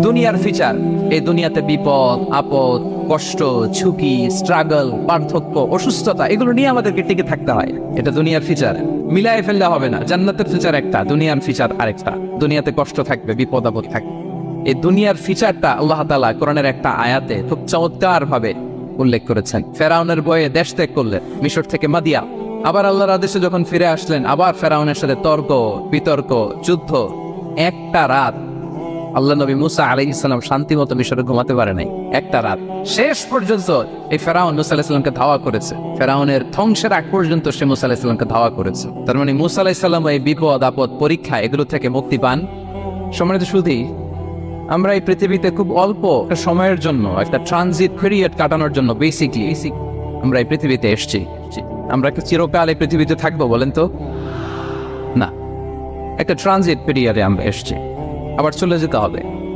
দুনিয়ার ফিচার, এই দুনিয়াতে বিপদ আপদ, কষ্ট, ঝুঁকি, স্ট্রাগল, পার্থক্য, অসুস্থতা, এগুলো নিয়ে আমাদেরকে টিকে থাকতে হয়। এটা দুনিয়ার ফিচার, মিলাই ফেললে হবে না। জান্নাতের ফিচার একটা, দুনিয়ার ফিচার আরেকটা। দুনিয়াতে কষ্ট থাকবে, বিপদ আপদ থাকবে। এই দুনিয়ার ফিচারটা আল্লাহ তাআলা কোরআনের একটা আয়াতে খুব চমৎকার ভাবে উল্লেখ করেছেন। ফেরাউনের ভয়ে দেশ ত্যাগ করলেন, মিশর থেকে মাদিয়া। আবার আল্লাহর আদেশে যখন ফিরে আসলেন, আবার ফেরাউনের সাথে তর্ক বিতর্ক, যুদ্ধ। একটা রাত আল্লাহ নবী মুসা আলাইহিস সালাম শান্তি মতো মিশরে ঘুমাতে পারে নাই। একটা রাত শেষ পর্যন্ত এই ফেরাউন মুসা আলাইহিস সালামকে ধাওয়া করেছে। ফেরাউনের ধ্বংসের আগ পর্যন্ত সে মুসা আলাইহিস সালামকে ধাওয়া করেছে। তার মানে মুসা আলাইহিস সালাম এই বিপদ আপদ, পরীক্ষা, এগুলো থেকে মুক্তি পান। সম্মানিত সুধী, আমরা এই পৃথিবীতে খুব অল্প একটা সময়ের জন্য, একটা ট্রানজিট পিরিয়ড কাটানোর জন্য বেসিকলি আমরা এই পৃথিবীতে এসেছি। আমরা কি চিরকাল এই পৃথিবীতে থাকবো বলেন তো? না, একটা ট্রানজিট পিরিয়ডে আমরা এসেছি, আবার চলে যেতে হবে।